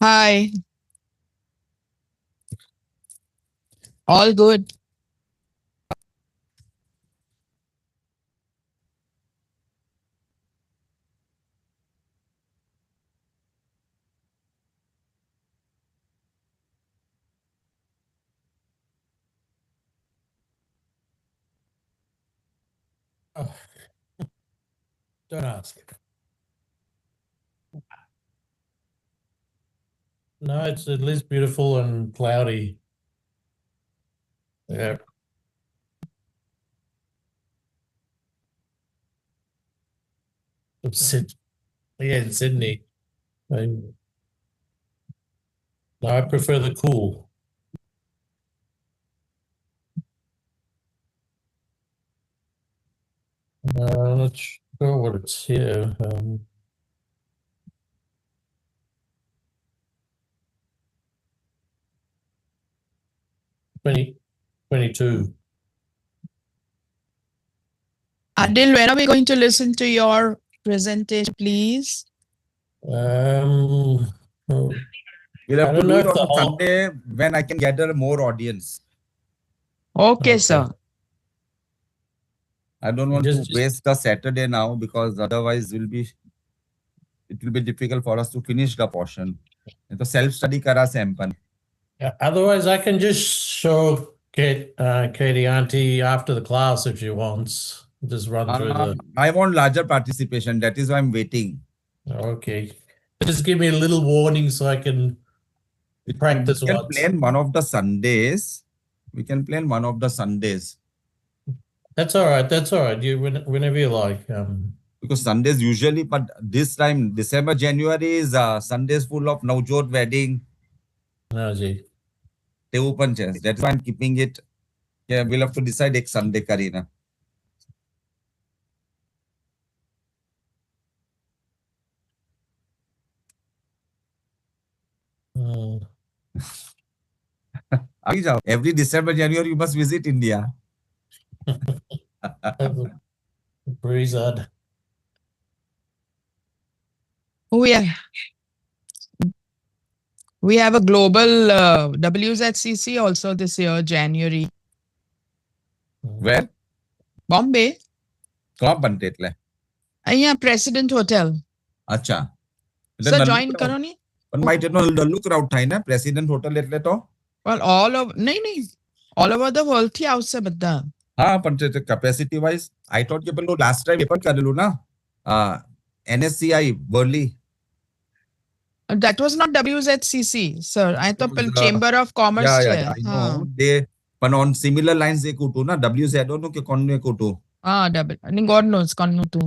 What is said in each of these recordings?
Hi, all good. Oh, don't ask. No, it's at least beautiful and cloudy. Yeah. Yeah, in Sydney. I, no, I prefer the cool. I'm not sure what it's here. 2022. Adil, when are we going to listen to your presentation, please? Oh, We'll I have to don't do know it if the on whole. Sunday when I can gather more audience. Okay, sir. I don't want Just- to waste the Saturday now because otherwise it will be difficult for us to finish the portion. तो self study करा से अपन. Otherwise, I can just show Katie Auntie after the class if she wants. Just run through the. I want larger participation. That is why I'm waiting. Okay. Just give me a little warning so I can practice We can once. plan one of the Sundays. We can plan one of the Sundays. That's all right. That's all right. You whenever you like. Because Sundays usually, but this time December, January is Sundays full of Navjot wedding. No, gee. They open chance. That's why I'm keeping it. Yeah, we'll have to decide next Sunday, Karina. Every December, January, you must visit India. Breeze on. We have a global WZCC also this year, January. Where? Bombay. कहाँ बनते એટલે? અહીંયા President Hotel. અચ્છા. Sir, join કરો ની. પણ might એટલો ડલ્લુ crowd થાય ને પ્રેસિડેન્ટ હોટલ એટલે તો. Well, all over the world થી આવશે બધા. હા, પણ capacity wise, I thought કે પેલું last time એ પણ કરેલું ના. NSCI Worli. That was not WZCC, sir. I thought Chamber of Commerce. Yeah, I know. They, but on similar lines they could do na. WZO no ke konne could do. God knows, konnu tu.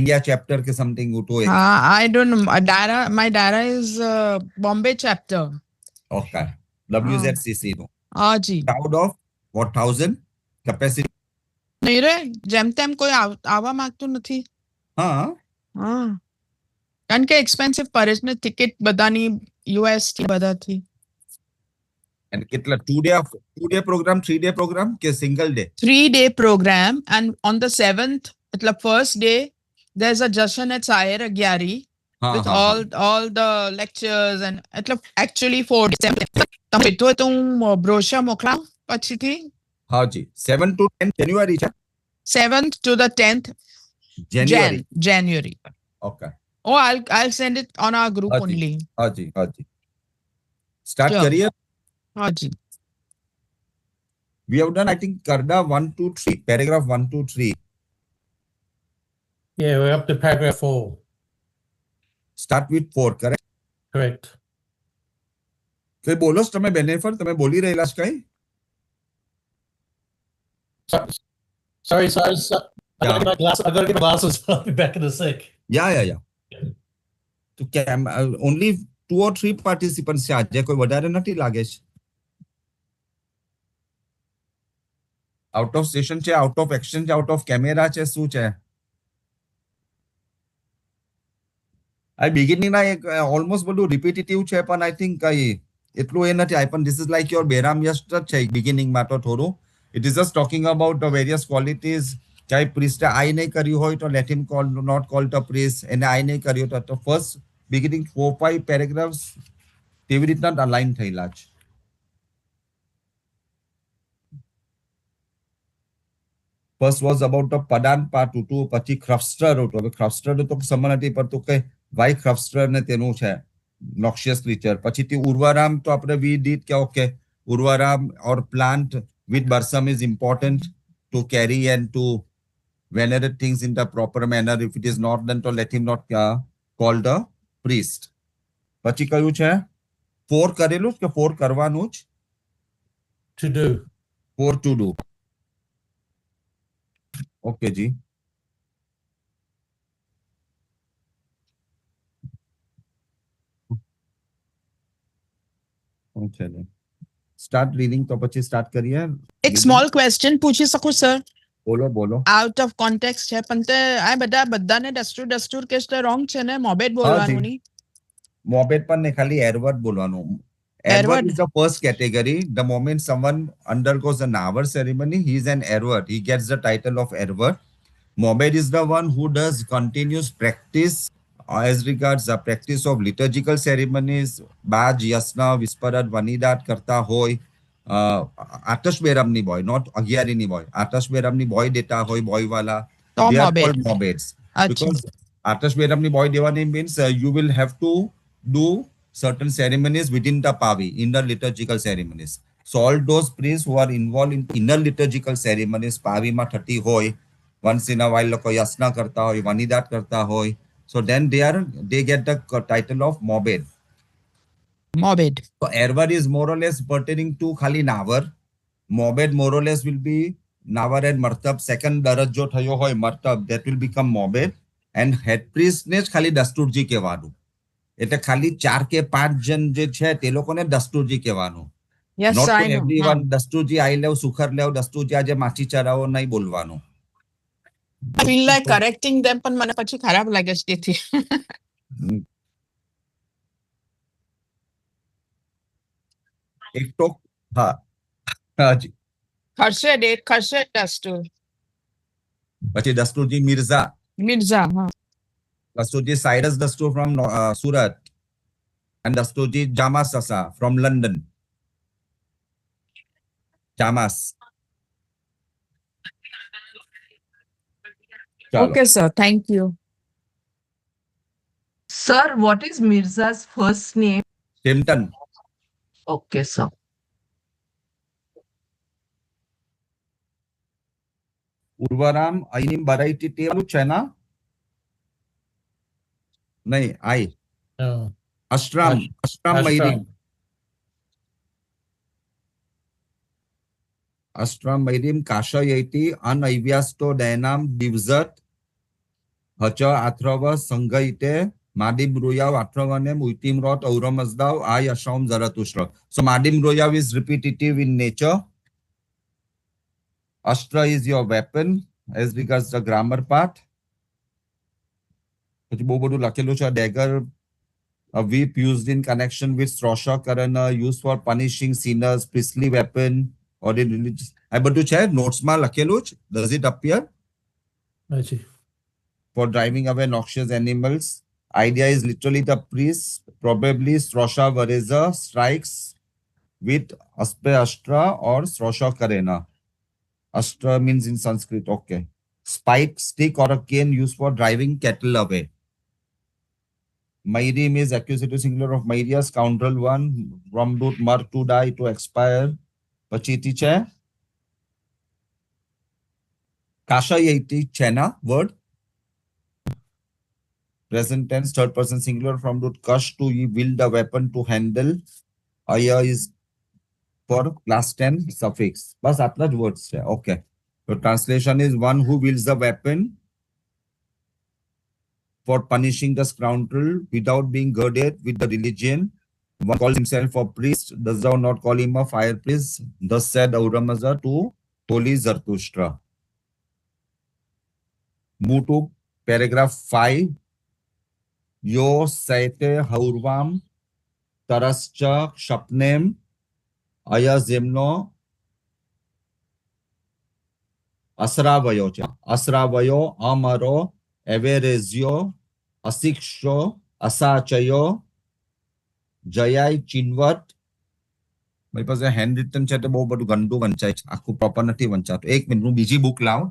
India chapter ke something uto. I don't know. My dara is Bombay chapter. Okay. WZCC no. Ji. Crowd of what 1,000 capacity. નહીં રે જેમ તેમ કોઈ આવવા માંગતું નથી. હા. કારણ કે એક્સપેન્સિવ પડે છે ને ટિકિટ બધાની યુએસ થી બધાથી. And કેટલા 2-day program, 3-day program કે single day? 3-day program, and on the 7th, मतलब first day, there's a Jashan at Sayer Agyari with all the lectures and actually 4 days. તમે તો brochure મોકલાવ પછીથી. હા જી. 7 to 10 January છે. 7th to the 10th January. Okay. Oh, I'll send it on our group only. हाँ जी. Start करिए. हाँ जी. We have done, I think, Karda 1 to 3, paragraph 1 to 3. Yeah, we're up to paragraph 4. Start with 4, correct? Correct. કઈ બોલો તમે બેનેફર તમે બોલી રહેલા છો કઈ? Sorry. I gotta get my glasses. I'll be back in a sec. Yeah. તો only 2 or 3 participants છે આજે કોઈ વધારે નથી લાગે છે. Out of session છે, out of action છે, out of camera છે, શું છે? I beginning ના એક almost બધું repetitive છે પણ I think કઈ એટલું એ નથી. I પણ this is like your Beram Yastra છે beginning માં તો થોડું. It is just talking about the various qualities. ચાહે priest I નહીં કર્યું હોય તો let him not call the priest. એને I નહીં કર્યું તો first beginning 4-5 paragraphs કેવી રીતના અલાઇન થયેલા છે. First was about the Padan part 2, પછી Crufster હતો. હવે Crufster તો સમજ નથી પડતું કે why Crufster ને તેનું છે noxious creature. પછી તે ઉર્વારામ તો આપણે we did કે okay ઉર્વારામ or plant with balsam is important to carry and to venerate things in the proper manner. If it is not done, to let him not call the priest. પછી કયું છે 4 કરેલું કે 4 કરવાનું જ To do. 4 to do. Okay जी. ચલો start reading તો પછી સ્ટાર્ટ કરીએ. એક સ્મોલ ક્વેશ્ચન પૂછી શકું સર? બોલો બોલો. આઉટ ઓફ કોન્ટેક્સ્ટ છે પણ તે આ બધાને દસ્તુર કે છે રોંગ છે ને મોબેટ બોલવાનું નહીં. મોબેટ પણ ને ખાલી એરવર્ડ બોલવાનું. Erward is the first category. The moment someone undergoes an hour ceremony, he is an Erward. He gets the title of Erward. Mobed is the one who does continuous practice as regards the practice of liturgical ceremonies. Baj, Yasna, Visparat, Vendidad કરતા હોય. આતશ બેરામની boy, not અગિયારીની boy. આતશ બેરામની boy દેતા હોય boy વાલા. તો They are મોબેટ. called mobeds. અચ્છા. Because આતશ બેરામની boy દેવાની means you will have to do certain ceremonies within the pavi, inner liturgical ceremonies. So all those priests who are involved in inner liturgical ceremonies, pavi ma 30 hoy, once in a while loko yasna karta hoy, Vendidad karta hoy. So then they get the title of mobed. મોબેટ. So Erward is more or less pertaining to khali navar. Mobed more or less will be navar and martab. Second darajo thayo hoy martab, that will become mobed. And head priest ne khali dasturji kehવાનું. એટલે ખાલી 4 કે 5 જન જે છે તે લોકોને દસ્તુરજી કહેવાનું. Yes Not to I know. everyone. Dasturji I લેવ સુખર લેવ દસ્તુરજી આજે માછી ચરાવો નહીં બોલવાનું. I feel like correcting them પણ મને પછી ખરાબ લાગે છે તેથી. એક તો હા હાજી. ખર્શે દસ્તુર. પછી દસ્તુરજી મિર્ઝા. મિર્ઝા હા. દસ્તુરજી Cyrus Dastur from Surat. And દસ્તુરજી જામાસ સસા from London. જામાસ. ચાલો. Okay sir thank you. Sir, what is Mirza's first name? ટેમ્પટન. Okay, sir. ઉર્વરામ અહીંની બરાઈટી તેલું છે ના? નહીં આઈ. No. અષ્ટ્રામ. અષ્ટ્રામ મૈરી. Ashram. Astram Mairim Kasha Yeti Anaiviasto Dynam Divzat Hacha Atrava Sangaite Madim Ruyav Atravanem Utim Rot Auramazdav Ay Asham Zarathustra. So Madim Ruyav is repetitive in nature. Astra is your weapon as regards the grammar part. પછી બહુ બધું લખેલું છે dagger, a whip used in connection with Srosha Karana, used for punishing sinners, priestly weapon, or in religious. I બધું છે નોટ્સમાં લખેલું જ. Does it appear? Achi. For driving away noxious animals. Idea is literally the priest, probably Srosha Vareza, strikes with Aspe Astra or Srosha Karena. Astra means in Sanskrit, okay. Spike, stick or a cane used for driving cattle away. Mairim is accusative singular of Mairia, scoundrel one, from root mar to die to expire. Pachiti che. Kasha yeti chena word. Present tense, third person singular from root kash to wield a weapon to handle. Aya is for class 10 suffix. Bas atla જ words છે. Okay. So translation is one who wields the weapon for punishing the scoundrel without being girded with the religion. One calls himself a priest, does thou not call him a fire priest? Thus said Auramazda to holy Zarathustra. Move to paragraph 5. Yo saite haurvam tarascha shapnem aya zemno asravayo છે. asravayo amaro everezio asiksho અસાચયો, જયાય ચિનવટ. મારી પાસે hand return છે તો બહુ બધું ગંદુ વંચાય છે, આખું પ્રોપર નથી વંચાતું. એક મિનિટ, હું બીજી બુક લાવું.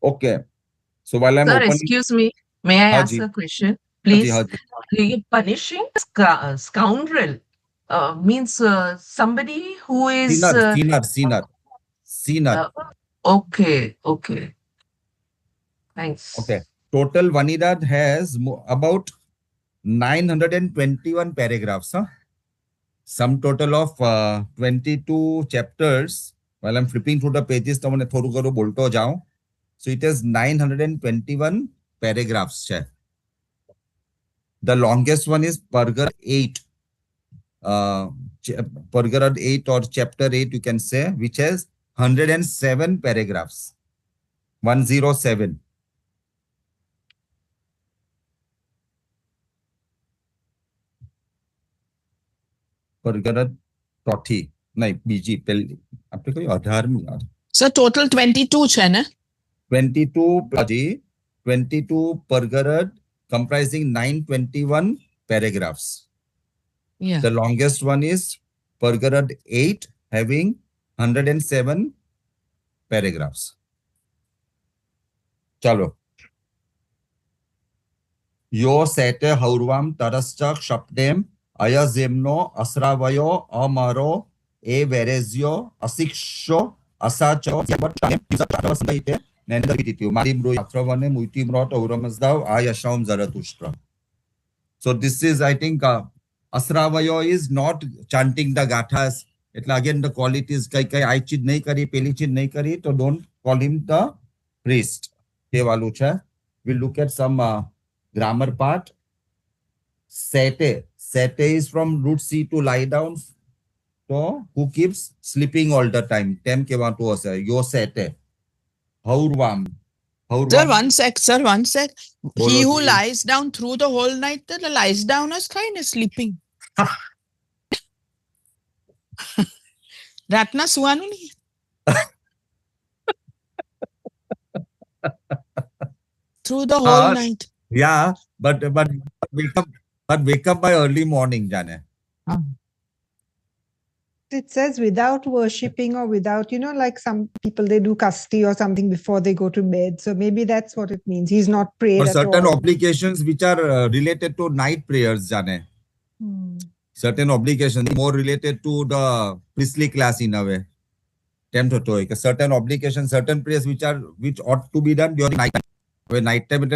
Okay. So while I'm Sir, opening, excuse me. May I ask Haji. a question? Haji, Please. Haji. Punishing scoundrel means somebody who is. Sinner. Okay. Thanks. Okay. Total Vendidad has about 921 paragraphs. Huh? Sum total of 22 chapters. While I'm flipping through the pages, તમને થોડું ઘણું બોલતો જાઉં. So it has 921 paragraphs. The longest one is Fargard 8. Fargard 8 or chapter 8, you can say, which has 107 paragraphs. 107. Fargard 30. નહીં, બીજી પેલી આપણે કઈ 18મી. Sir, total 22 છે ને? 22 Fargard comprising 921 paragraphs. Yeah. The longest one is Fargard 8 having 107 paragraphs. Chalo. Yo sete haurvam tarascha shapdem ayazemno asravayo amaro e verezio asiksho asacho yabatam izatavasnaite nendavitiu marimro yatravane muitimrot auramazdav ayasham zaratustra. So this is, I think, asravayo is not chanting the gathas. એટલે again the qualities કઈ આ ચીજ નહીં કરી, પેલી ચીજ નહીં કરી, તો don't call him the priest. તે વાલું છે. We'll look at some grammar part. Sete is from root C to lie down. So who keeps sleeping all the time? Tem કહેવાતું હશે. Yo sete. Haurvam. Sir, one sec. બોલો He who G. lies down through the whole night, that lies down as kind of sleeping. રાતના સુવાનું નહીં. Through the whole night. Yeah, but wake up by early morning, Jane. It says without worshipping or without, like some people, they do custody or something before they go to bed. So maybe that's what it means. He's not prayed For at certain all. obligations which are related to night prayers, Jane. Certain obligations more related to the priestly class in a way. Certain obligations, certain prayers which ought to be done during night time. When night time,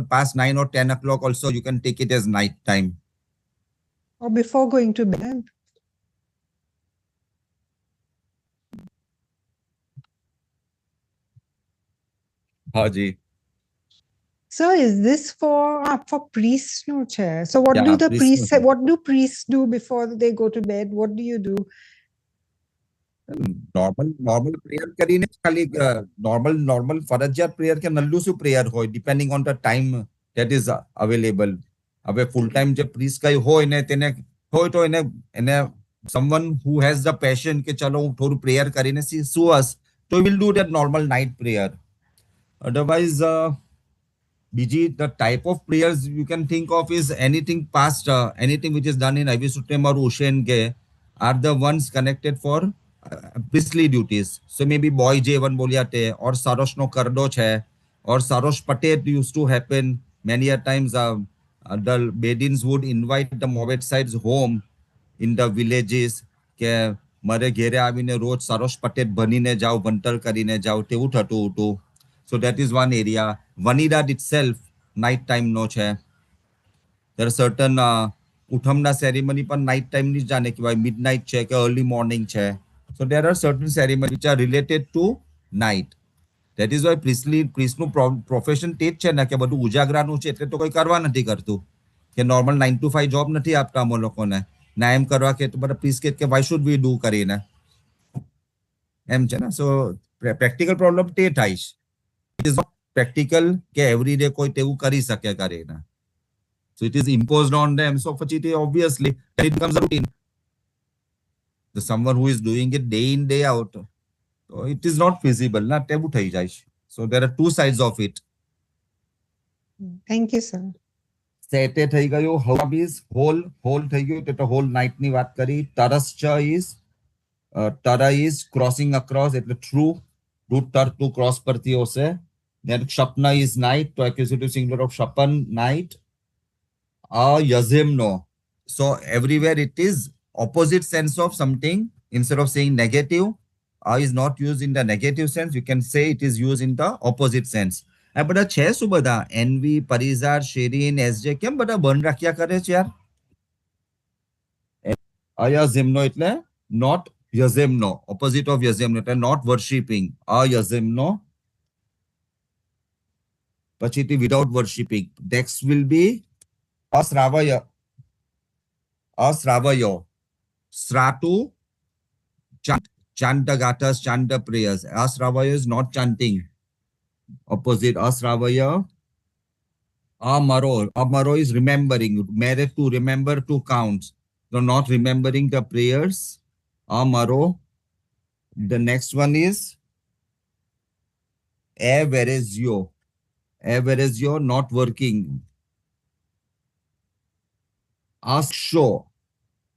past 9 or 10 o'clock also, you can take it as night time. Or before going to bed. Haji. So is this for priests? No, chair. So what Yeah, do the priests priests no, say? What do priests do before they go to bed? What do you do? Normal prayer કરીને ખાલી normal ફરજિયાત prayer કે નલ્લું શું prayer હોય, depending on the time that is available. હવે full time જે priest કઈ હોય ને તેને હોય તો એને someone who has the passion કે ચલો હું થોડું prayer કરીને સુવાસ, so he will do that normal night prayer. Otherwise, બીજી the type of prayers you can think of is anything past, anything which is done in Avisutram or Ushen Ge are the ones connected for priestly duties. So maybe boy J1 bolyate or Sarosh no kardo che or Sarosh patet used to happen many a times. The Bedins would invite the Moabitites home in the villages કે મારે ઘેરે આવીને રોજ સરોશ પટેટ બનીને જાઓ, વંટર કરીને જાઓ, તેવું થતું હતું. So that is one area. Vendidad itself night time no છે. There are certain ઉઠમના ceremony પણ night time ની જાણે કે ભાઈ midnight છે કે early morning છે. So there are certain ceremonies which are related to night. That is why priestનું profession તે જ છે ને કે બધું ઉજાગરાનું છે એટલે તો કોઈ કરવા નથી કરતું. કે નોર્મલ 9 to 5 જોબ નથી આપતા અમે લોકોને ના એમ કરવા કે બધા પ્લીઝ કે વાય શુડ વી ડુ કરીને એમ છે ને સો પ્રેક્ટિકલ પ્રોબ્લેમ તે થાય છે ઇટ ઇઝ નોટ પ્રેક્ટિકલ કે એવરીડે કોઈ તેવું કરી શકે કરીને so it is imposed on them so પછી તે obviously it becomes a routine the someone who is doing it day in day out so it is not feasible na tebu thai જાય છે so there are two sides of it Thank you, sir. સેટે થઈ ગયું hub is hall થઈ ગયું એટલે hall night ની વાત કરી તરસ્ચ ઇઝ તરા ઇઝ ક્રોસિંગ અક્રોસ એટલે થ્રુ રૂટ ટર ટુ ક્રોસ પરથી હશે then ક્ષપન ઇઝ નાઇટ તો એક્યુઝિટિવ સિંગ્યુલર ઓફ ક્ષપન નાઇટ યઝેમનો so everywhere it is opposite sense of something instead of saying negative is not used in the negative sense you can say it is used in the opposite sense આ બધા છે શું બધા NV પરિઝાર શેરીન SJ કેમ બધા બંધ રાખ્યા કરે છે યાર અયઝેમનો એટલે not યઝેમનો opposite of યઝેમનો એટલે not worshipping અયઝેમનો પછીથી without worshipping next will be અશ્રાવય અશ્રાવયો Sratu chant the gathas, chant the prayers. Asravaya is not chanting. Opposite Asravaya. Amaro. Amaro is remembering. Merit to remember to count. So not remembering the prayers. Amaro. The next one is Everesio. Everesio not working. Asksho.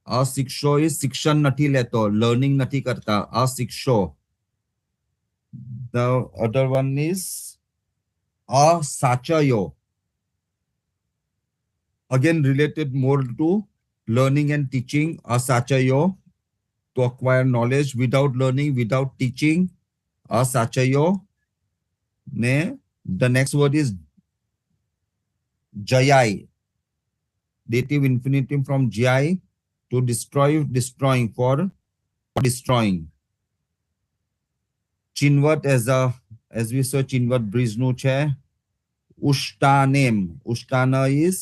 અશિક્ષો એ શિક્ષણ નથી લેતો learning નથી કરતા અશિક્ષો the other one is અસાચયો again related more to learning and teaching અસાચયો to acquire knowledge without learning without teaching અસાચયો ને the next word is jayai dative infinitive from jai to destroy destroying for destroying chinvat as we saw chinvat bridge nu છે ushtanem ushtana is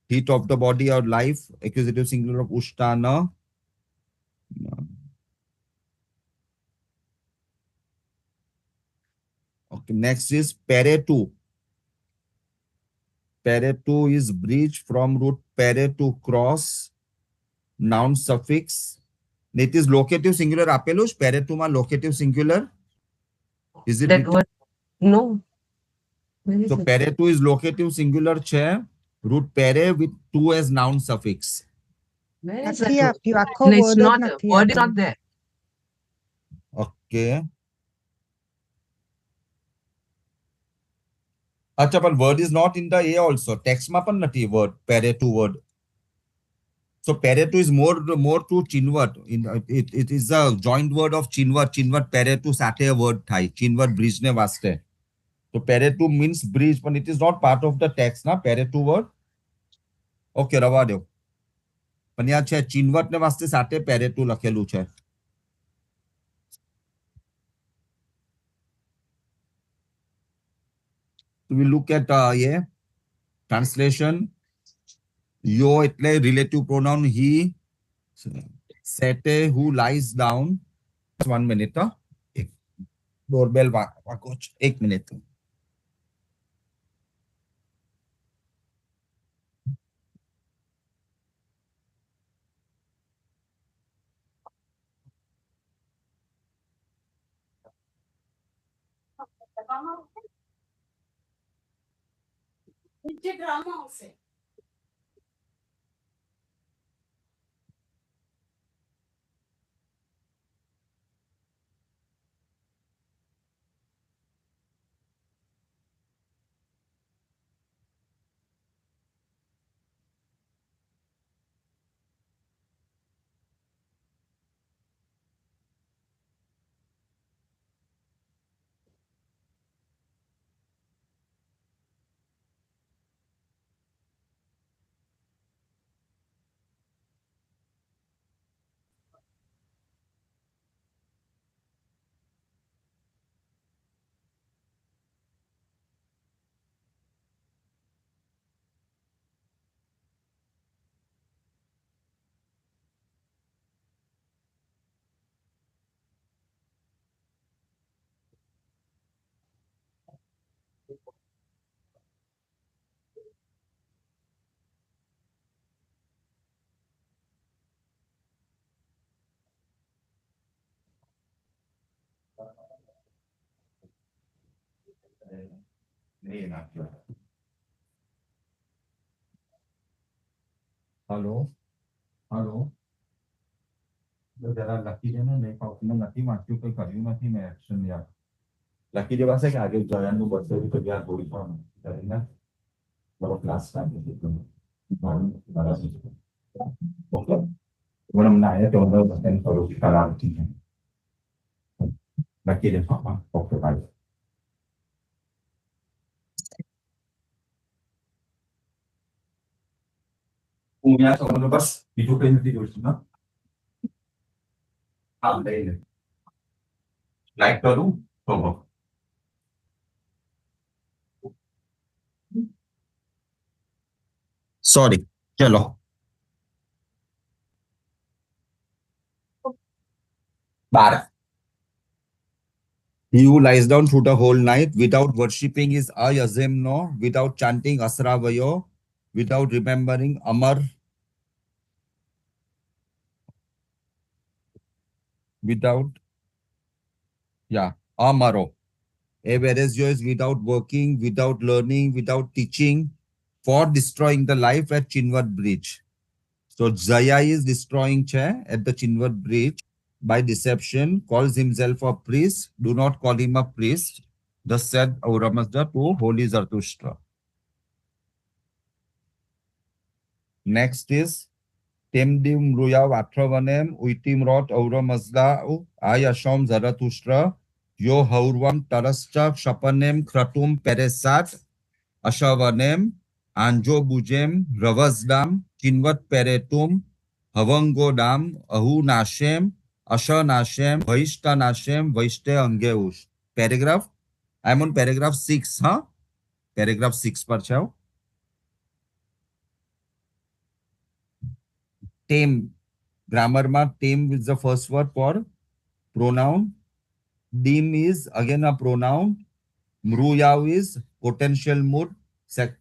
heat of the body or life accusative singular of ushtana okay next is peretu peretu is bridge from root pere to cross noun suffix it is locative singular આપેલું છે પેરેટુ માં locative singular is it That word, no. Where is so it? peretu is locative singular છે root pere with two as noun suffix Where is Nathi that word? આપ્યું, આખો No, it's word જ not. નથી Word is આપ્યું. not there. okay અચ્છા પણ word is not in the a also text માં પણ નથી word peretu word so peretu is more to chinvat it is a joint word of chinvat peretu સાથે word થાય chinvat bridge ને વાસ્તે so peretu means bridge but it is not part of the text na peretu word okay રવા દો પણ યા છે chinvat ને વાસ્તે સાથે peretu લખેલું છે so we look at yeah translation yo એટલે relative pronoun he sete who lies down just 1 minute doorbell વાગો છે 1 minute Hello. Hello. जरा लकी ने नहीं पाऊँ નથી મારતું કોઈ કર્યું નથી મેં એક્શન યાર લકી જે પાસે કે આગે જયાનું બર્થડે भी तो यार गोली पाऊँ करेंगे बड़ा क्लास टाइम है तो ओके bueno ना है तो हम बस इन करो कराती है लकी दे पापा okay bye punya someone bus itu kan nanti dulu na ada ini like करूँ तो सॉरी चलो 12 He who lies down through the whole night without worshipping is Ayazemno, without chanting Asravayo, without remembering Amar, without, Amaro. Whereas yours without working, without learning, without teaching, for destroying the life at Chinwat Bridge. So Zaya is destroying Che at the Chinwat Bridge by deception, calls himself a priest. Do not call him a priest. Thus said Auramazda to holy Zarathustra. Next is Temdim Ruyav Atravanem Uitim Rot Auramazda Ayasham Zarathustra Yo Haurvam Tarascha Shapanem Kratum Peresat Ashavanem Anjo Bujem Ravazdam Chinvat Peretum Havangodam Ahu Nashem Asha Nashem Vaishta Nashem Vaishte Angeush. Paragraph. I'm on paragraph 6, huh? Paragraph 6 par chao. Tame. Grammar ma tame is the first word for pronoun. Dim is again a pronoun. Mruyav is potential mood.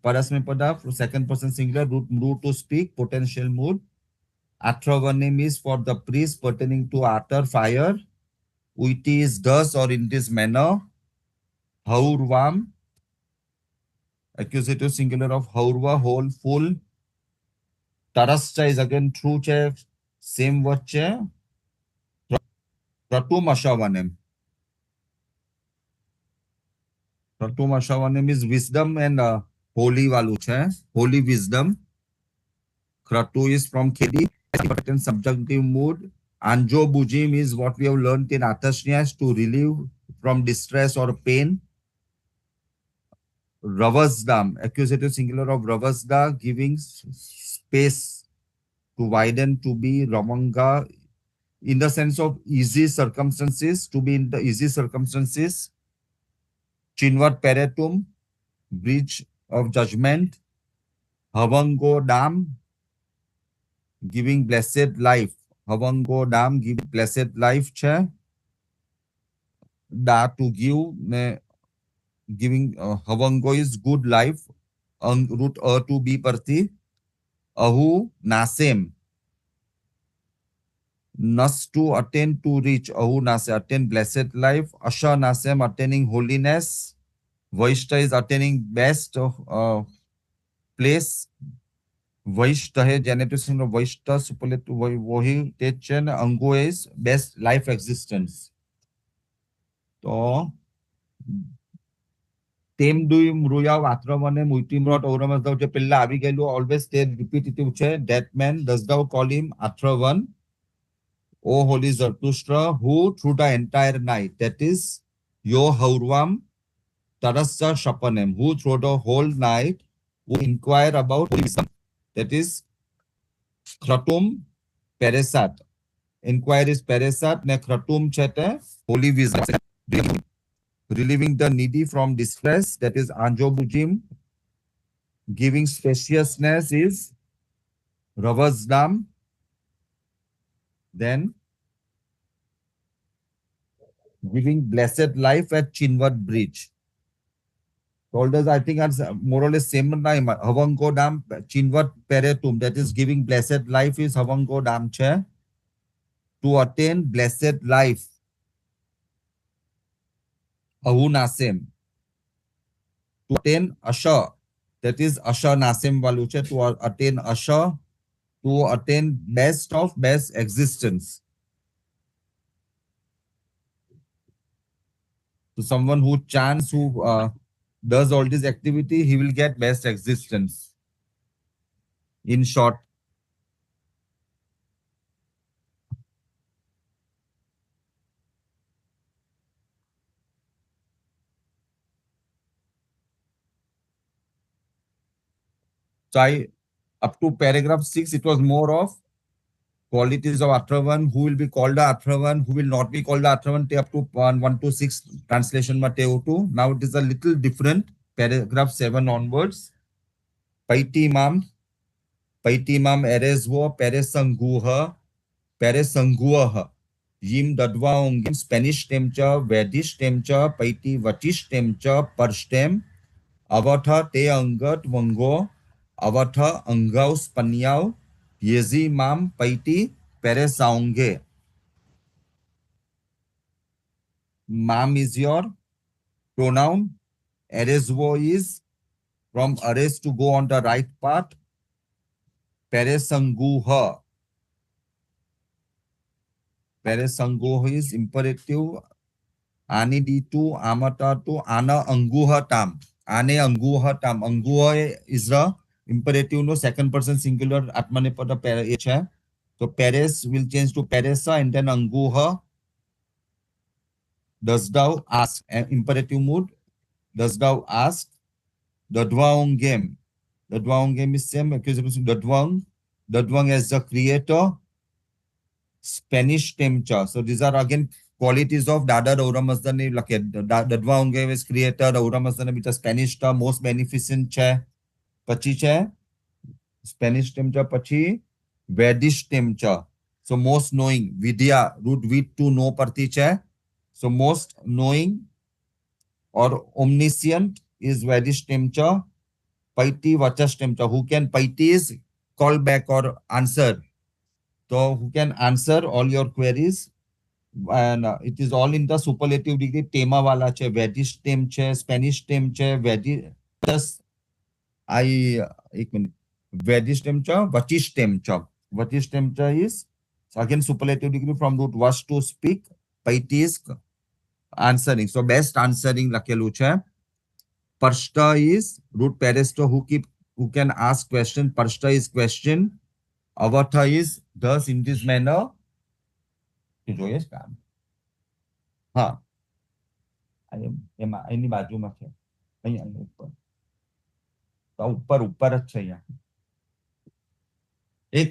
Paras mein pada second person singular root mru to speak potential mood. Atravanim is for the priest pertaining to utter fire. Uiti is thus or in this manner. Haurvam, accusative singular of haurva, whole, full. Tarascha is again true che, same word che. Pratum ashavanem. Pratum ashavanem is wisdom and holy valu che, holy wisdom. Kratu is from Kedi, in subjunctive mood. Anjo Bujim is what we have learned in Atashnyas to relieve from distress or pain. Ravazdam, accusative singular of Ravazda, giving space to widen, to be Ramanga, in the sense of easy circumstances, to be in the easy circumstances. Chinvat Peretum, bridge of judgment. Havango Dam, giving blessed life. Havango Dam, giving blessed life. Che. Da to give, giving Havango is good life. Root to be parti. Ahu Nasem. Nas to attain to reach. Ahu Nasem, attain blessed life. Asha Nasem, attaining holiness. Vaishta is attaining best place. Vaishta है genitive singular Vaishta superlative वही techen अंगो is best life existence. तो તેમ દુઈ મૃયાવ આત્રવને મુઈતિમ્રત ઔરમસદાવ જે પેલા આવી ગયેલું always stay repetitive છે. That man does thou call him Atravan, O holy Zarathustra, who through the entire night, that is Yo Haurvam Tarasya Shapanem, who through the whole night who inquire about wisdom, that is Kratum Peresat. Inquire is Peresat, ne Kratum chete holy wisdom. Relieving the needy from distress, that is Anjo Bujim. Giving spaciousness is Ravazdam. Then giving blessed life at Chinwat Bridge. Told us, I think, it's more or less same time. Havango Dam Chinwat Peretum, that is giving blessed life is Havango Dam Che. To attain blessed life. Ahu Nasem. to attain asha, that is asha nasim વાળું છે, to attain asha, to attain best of best existence. So someone who chants, who does all this activity, he will get best existence. In short, so up to paragraph 6, it was more of qualities of Atravan, who will be called the Atravan, who will not be called the Atravan, up to 1 to 6 translation Mateo. Now it is a little different, paragraph 7 onwards. Paiti mam eresvo peresanguha, yim dadva ongim Spanish temcha, Vedish temcha, paiti vatish temcha, parstem, avatha te angat vango, avatha angaus panyau, yezi mam paiti peresaunge. Mam is your pronoun. Eresvo is from ares, to go on the right path. Peresanguha. Peresanguha is imperative. Ani ditu, amata to, ana anguha tam. Ane anguha tam. Anguha is the imperative, no, second person singular atmanepada pere h hai. So peres will change to peresa, and then anguha. Does thou ask? Imperative mood. Does thou ask? Dadwaung game. Dadwaung game is same. Dadwang as the creator. Spanish temcha. So these are again qualities of Dada Auramasdani. Like Dadwaung game is creator. Auramasdani with a Spanish term, most beneficent che. Pachi che. Spanish temcha pachi. Vedish temcha. So most knowing. Vidya. Root vid to know parti che. So most knowing or omniscient is Vedish temcha. Paiti vachash temcha. Who can, paiti is call back or answer. So who can answer all your queries, and it is all in the superlative degree. Tema wala che, Vedish tem che, Spanish tem che, Vedish tem cha, Vachish tem cha. Vachish tem cha is again superlative degree from root was to speak. Paiti is answering. So best answering lakelu che. Parshta is root peresto, who can ask question. Parshta is question. Avatha is thus in this manner. हाँ, એની બાજુમાં છે, અહીંયા ઉપર, તો ઉપર ઉપર જ છે અહીંયા. એક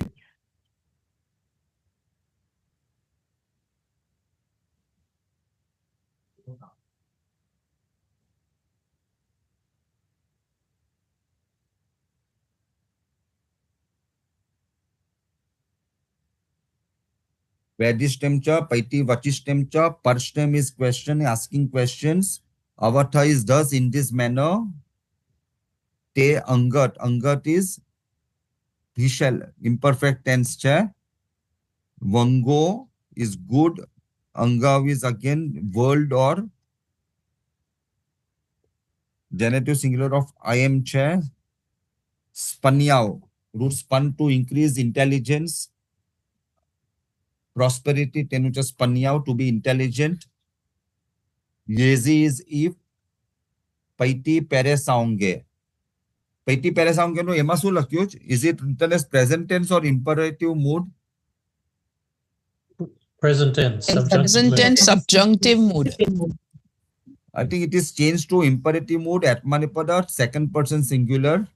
Vedish temcha, paiti vachish temcha, parstem is question, asking questions. Avatha is thus in this manner. Te angat is he shall, imperfect tense cha. Vango is good. Angav is again world or genitive singular of I am cha. Spanyao, root spun to increase intelligence. Prosperity, tenucha spanyao, to be intelligent. Yezi is if. Paiti peresaunge. Paiti peresaunge no emasu lakyuch. Is it written as present tense or imperative mood? Present tense. Present tense subjunctive mood. I think it is changed to imperative mood. Atmanipada, second person singular.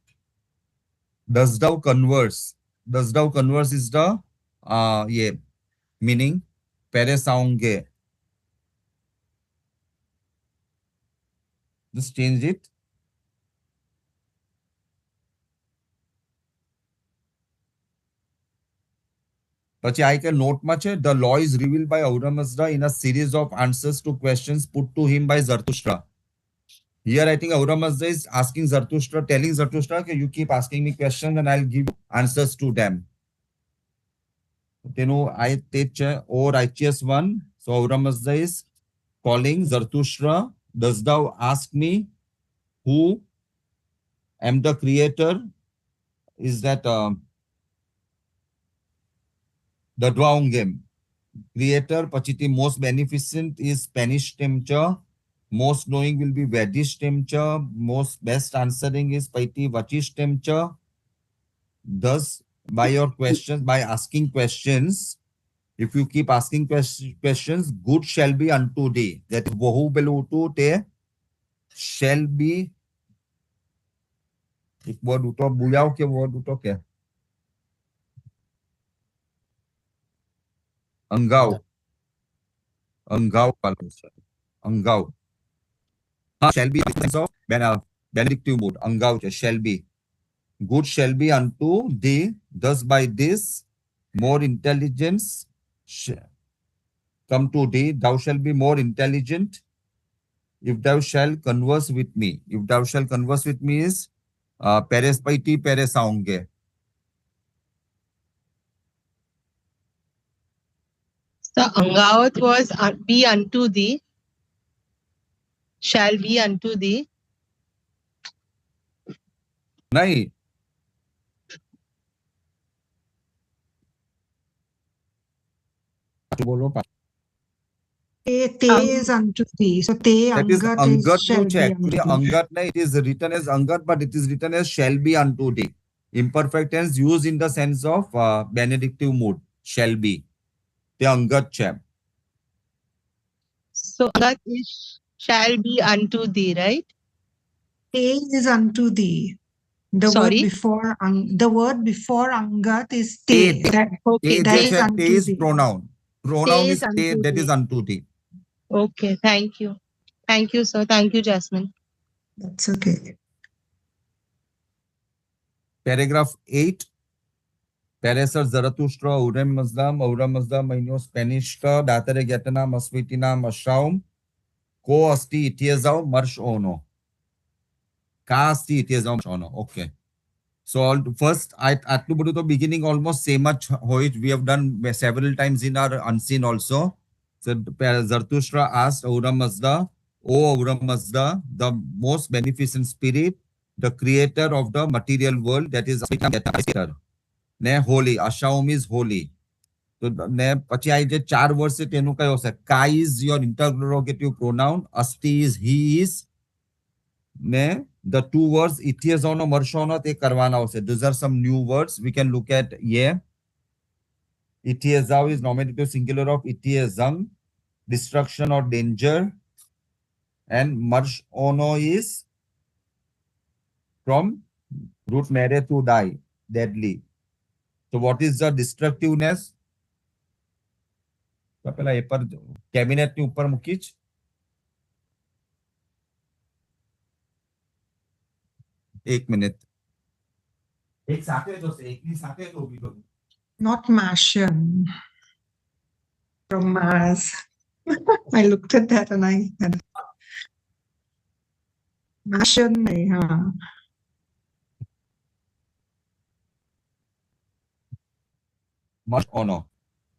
Does thou converse? Does thou converse is the meaning peresaunge. Just change it. Pachi I can note much. The law is revealed by Auramazda in a series of answers to questions put to him by Zarathustra. Here I think Auramazda is asking Zarathustra, telling Zarathustra, okay, you keep asking me questions and I'll give answers to them. I teach O righteous one. So Auramazda is calling Zarathustra, does thou ask me who am the creator. Is that the Dwaungem? Creator, Pachiti, most beneficent is Spanish temperature. Most knowing will be Vedish temperature. Most best answering is Paiti Vachish temperature. Thus, by your questions, by asking questions, if you keep asking questions, good shall be unto thee. That is Bohu Belutu te shall be. एक word उतो बुलाओ के word उतो क्या? अंगाव. अंगाव वाला अंगाव. हाँ, shall be in the sense of benedictive mood. Angav shall be. Good shall be unto thee. Thus by this more intelligence come to thee. Thou shalt be more intelligent if thou shalt converse with me. If thou shalt converse with me is peres paiti peres aunge. So Angavat was be unto thee, shall be unto thee. नहीं. बोलो. Te is unto thee. So te That is angat Angat is shall to be check. unto thee. Angat, it is written as Angat, but it is written as shall be unto thee. Imperfect tense used in the sense of benedictive mood. Shall be. The Angat chap. So Angat is shall be unto thee, right? Te is unto thee. The Sorry? word before angat is te. Te. Okay, That Te is unto is thee. pronoun. Pronoun Te is is te, unto that is thee. unto thee. Okay, thank you. Thank you, sir. Thank you, Jasmine. That's okay. Paragraph 8. Peresar Zarathustra, Urem Mazdam, Aura Mazdam, Maino Spanish, Datare Gatana, Masvitina, Mashaum, Ko Asti Itiazau, Marsh Ono. Ka Asti Itiazau, Marsh Ono. Okay. So first, at the beginning, almost same much which we have done several times in our unseen also. So Zarathustra asked Aura Mazda, O Aura Mazda, the most beneficent spirit, the creator of the material world, that is ne holy. Ashaum is holy. So ne pachi ai je 4 words se tenu kayo se. Kai is your interrogative pronoun. Asti is he is. Ne the 2 words ithiazono marshono te karwana hose. These are some new words. We can look at ye. Ithiazau is nominative singular of ithiazang, destruction or danger. And marshono is from root mere to die, deadly. So what is the destructiveness? પેલા એ પર cabinet ની ઉપર મૂકી જ એક minute એક સાથે જોશે એકની સાથે જ ઊભી કરું. Not Martian. From Mars. I looked at that and I had Martian. Much or no?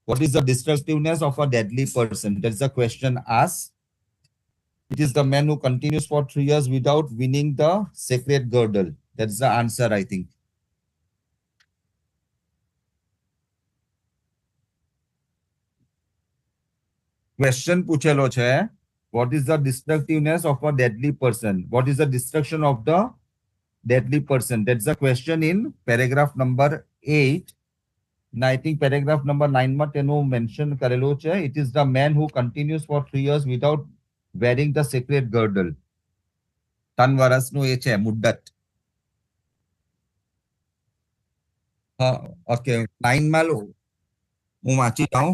What is the destructiveness of a deadly person? That's the question asked. It is the man who continues for 3 years without winning the sacred girdle. That's the answer, I think. Question પૂછેલો છે. What is the destructiveness of a deadly person? What is the destruction of the deadly person? That's the question in paragraph number 8. And I think paragraph number 9 માં તેનું mention કરેલું છે. It is the man who continues for 3 years without wearing the sacred girdle. 3 વર્ષનું એ છે મુદ્દત. Okay, 9 માં હું વાંચી જાઉં.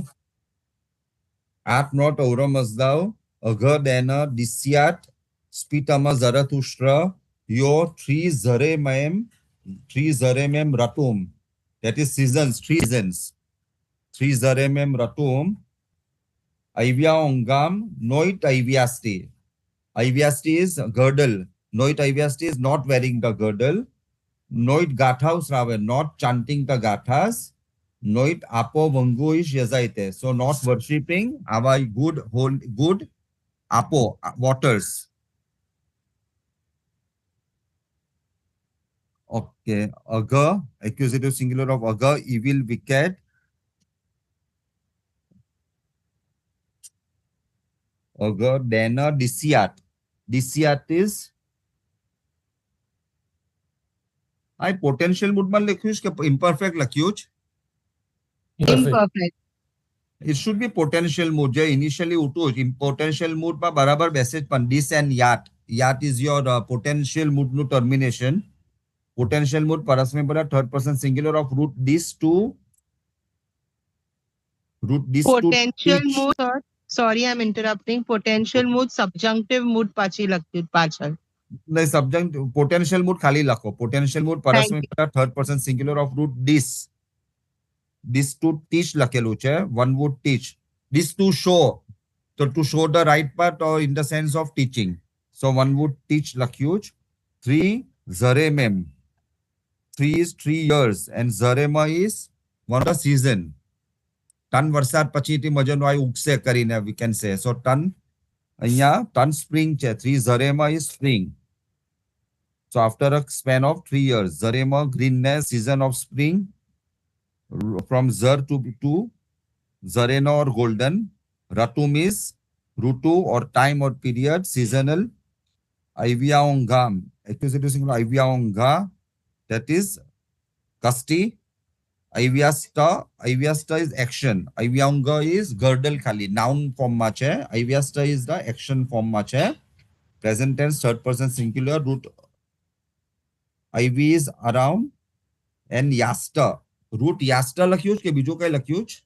Art not Auramazdav, Agadena, Disiat, Spitama Zarathustra, Yo 3 Zaremem Ratum. That is seasons, 3 seasons. 3 Zaremem Ratum, Ivia Ongam, Noit Iviasti. Iviasti is girdle. Noit Iviasti is not wearing the girdle. Noit Gathaus Rave, not chanting the Gathas. Noit Apo Vanguish Yazaite. So not worshipping our good Apo waters. Okay. Aga, accusative singular of aga, evil, wicked. Aga, dana, disiat. Disiat is I potential mood માં લખ્યું છે કે imperfect લખ્યું છે? Imperfect. Imperfect. It should be potential mood. જે initially ઉઠું છે. Potential mood માં બરાબર બેસે પણ this and yat. Yat is your potential mood નું termination. Potential mood પરસ્મય પદ third person singular of root this to Potential teach. mood, sir. Sorry, I'm interrupting. Potential mood, subjunctive mood પાછી લખ્યું પાછળ. નહીં subject potential mood ખાલી લખો. Potential mood પરસ્મય પદ third person singular of root this. This to teach લખેલું છે. One would teach. This to show. So to show the right part or in the sense of teaching. So one would teach લખ્યું છે. 3 zaremem. 3 is 3 years and zarema is one of the season. Tan વરસાદ પછીથી મજાનું આ ઉગશે કરીને we can say. So tan અહીંયા tan spring છે. 3 zarema is spring. So after a span of 3 years, zarema greenness, season of spring, from zar to zarena or golden. Ratum is rutu or time or period, seasonal. Aiviaongam, accusative singular aiviaonga, that is casti. Aiviasta is action. Aiviaonga is girdle khali, noun form ma છે. Aiviasta is the action form ma છે. Present tense, third person singular, root IV is around and yasta. Root yasta લખ્યું છે કે બીજું કઈ લખ્યું છે?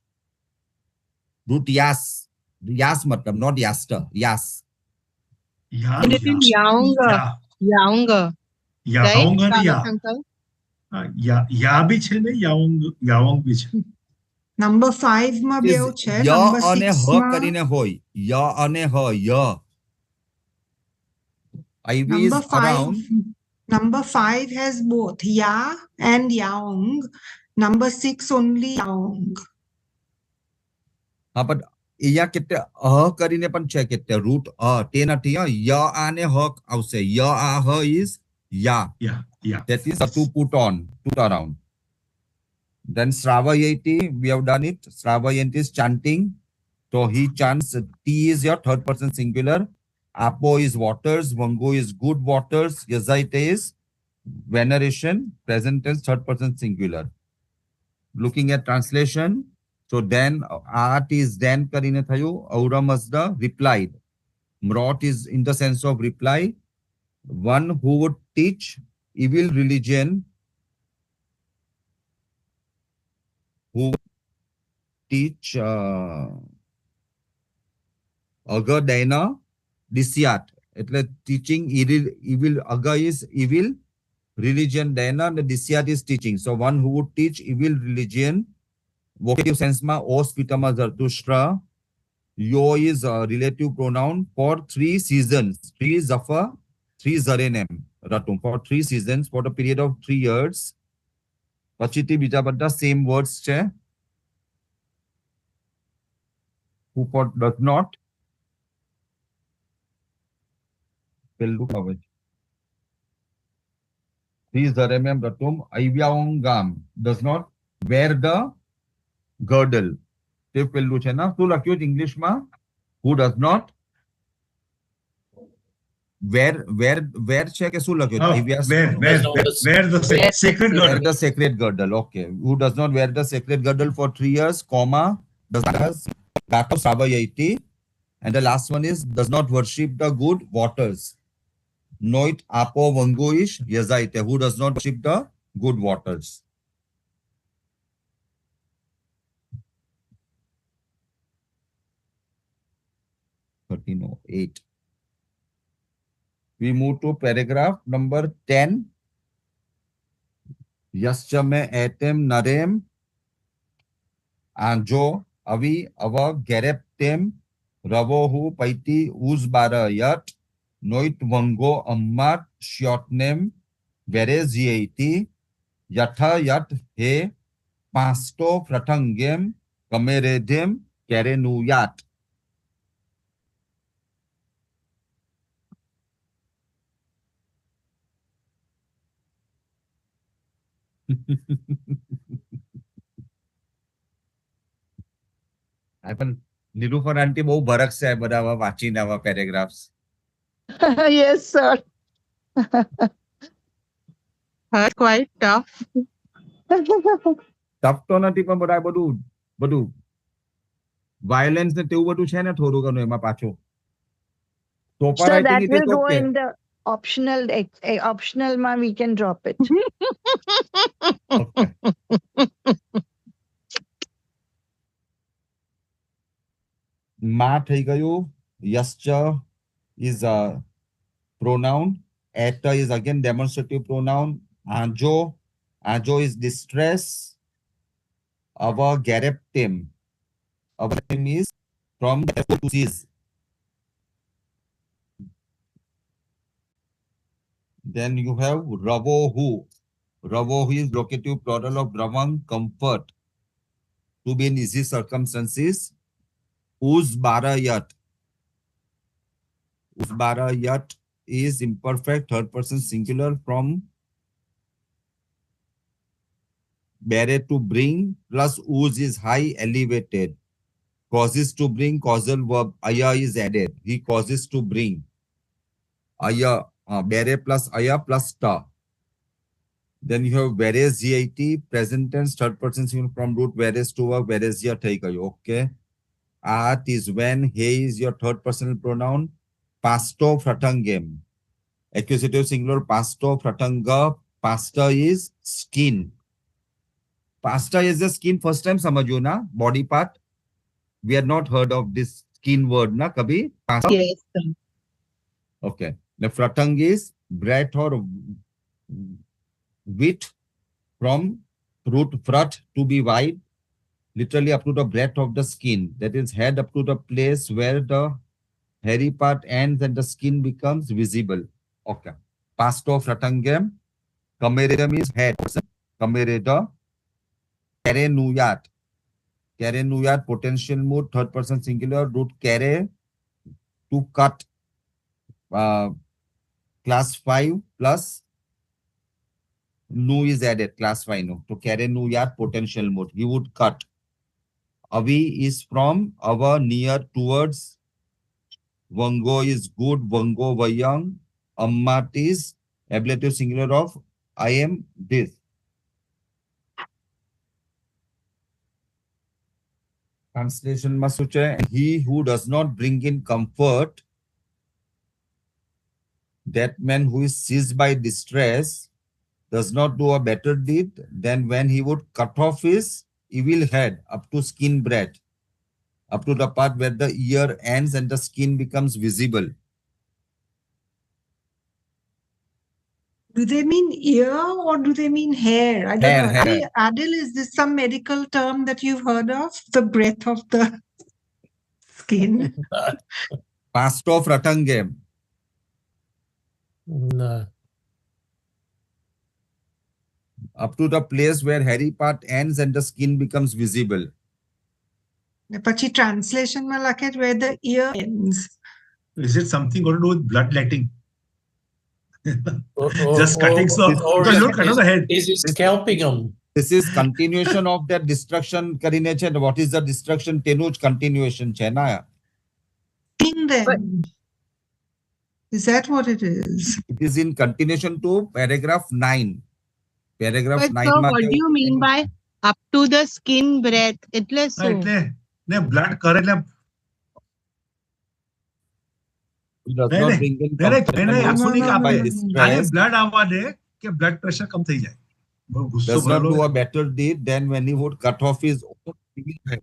Root yas. Yas મતલબ, not yasta. Yas. It is younger. Younger. Right? Yaonga ને Kagat uncle? યા બી છે ને યાઓંગ બી છે. Number 5 માં Is બેવ છે. ય Number અને 6 હ માં કરીને હોય. ય અને હ, ય. IV is number 5 around. number 5 has both ya and yaong. Number 6 only yaong. હા પણ અહીંયા કેતે અહ કરીને પણ છે કેતે રૂટ તે નથી ય આને હ આવશે. ય આ હ is ya. Yeah. That is to put on, put around. Then Sravayati, we have done it. Sravayati is chanting. So he chants. T is your third person singular. Apo is waters. Vango is good waters. Yazaite is veneration. Present tense, third person singular. Looking at translation. So then art is then કરીને થયું. Aura Mazda replied. Mrot is in the sense of reply. One who would teach evil religion, who would teach aga daina disiat. એટલે teaching evil aga is evil religion, daina and disiat is teaching. So one who would teach evil religion, vocative sense ma os pitama zartushtra. Yo is a relative pronoun for 3 seasons. 3 zafar, 3 zarenem. Ratum for 3 seasons for a period of 3 years. Pachiti bija બધા same words છે. Who for does not. Will look away. 3 zarenem ratum. Aiviaongam does not wear the girdle. તે પેલું છે ના શું લખ્યું છે ઇંગ્લિશમાં? Who does not wear છે કે શું લખ્યું છે? Wear the sacred Wear girdle. the sacred girdle. Okay. Who does not wear the sacred girdle for 3 years, comma, does Gato Savayati. And the last one is does not worship the good waters. Noit Apo Vangoish Yazaite. Who does not worship the good waters. (1308). We move to paragraph number 10. Yaschame etem narem anjo avi ava gereptem ravohu paiti uzbara yat noit vango ammat shotnem verezieti yatha yat he pasto fratangem kameredem kerenuyat. પણ નિરૂપર આંટી બહુ ભરક છે બધા વાંચીને આવા paragraphs. Yes, sir. Quite tough. Tough તો નથી પણ બધા બધું વાયોલેન્સ ને તેવું બધું છે ને થોડું ઘણું એમાં પાછું. તો પણ So I think that it will is go okay. in the optional ma we can drop it. Okay. માં થઈ ગયું. યશ્ચ is a pronoun. Et is again demonstrative pronoun. Ajo is distress. Our gereptim. Our name is from to cease. Then you have ravohu. Ravohu is locative plural of dravang, comfort. To be in easy circumstances. Uzbarayat. Uzbarayat is imperfect third person singular from bear to bring plus uz is high elevated. Causes to bring causal verb aya is added. He causes to bring. Aya bear plus aya plus ta. Then you have whereas GIT present tense third person singular from root whereas to work whereas ya thai gayo. Okay. At is when. He is your third personal pronoun. Pasto fratangem. Accusative singular pasto fratanga. Pasta is skin. Pasta is the skin. First time samajho na body part. We had not heard of this skin word na kabhi. Pasta. Yes, sir. Okay. The fratang is breath or wheat from root frat to be wide. Literally up to the breadth of the skin. That is head up to the place where the hairy part ends and the skin becomes visible. Okay. Pasto fratangem. Kameredam is head. Kamereda. Kerenuyat. Kerenuyat potential mood third person singular root kere to cut. Class 5 plus nu is added. Class 5 no. To kerenuyat potential mood. He would cut. Avi is from our near towards. Vango is good. Vango vayang. Ammat is ablative singular of I am this. Translation masuche. He who does not bring in comfort, that man who is seized by distress, does not do a better deed than when he would cut off his evil head up to skin breadth, up to the part where the ear ends and the skin becomes visible. Do they mean ear or do they mean hair? I don't Hair, know. hair. Hey, Adil, is this some medical term that you've heard of? The breadth of the skin? Pasto fratangem. No. Up to the place where hairy part ends and the skin becomes visible. Pachi translation ma lakhe where the ear ends. Is it something got to do with bloodletting? Or- Just cutting so or because don't cut off the head. is it scalping them? This is continuation of that destruction karine che. What is the destruction? Tenuj continuation che na. In them. Is that what it is? It is in continuation to paragraph 9. Paragraph But 9 sir, માં what do you mean by up to the skin breadth? એટલે હા, શું? એટલે ને blood કરે એટલે He does નહીં, not નહીં. bring in નહીં, comfort નહીં, નહીં, and આખું નહીં by કાપે. distress, ખાલી blood આવવા દે કે blood pressure કમ થઈ જાય. બહુ ગુસ્સો does not ભરેલો do હોય. a better deed than when he would cut off his own evil head.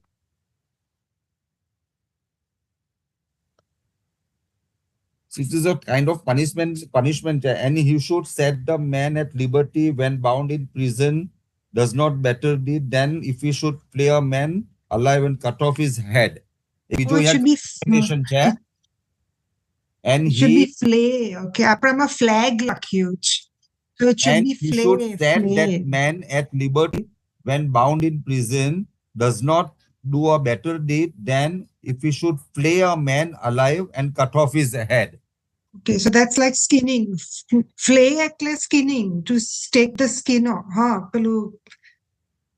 This is a kind of punishment, and he should set the man at liberty when bound in prison. Does not better deed than if he should flay a man alive and cut off his head. Oh, it should be And it should be he flay. Okay, aprama flag lakyut. So it should and be he flay. should set that flay. man at liberty when bound in prison. Does not do a better deed than if he should flay a man alive and cut off his head. Okay, so that's like skinning. Flay ekle skinning to take the skin off. Huh? Pelu,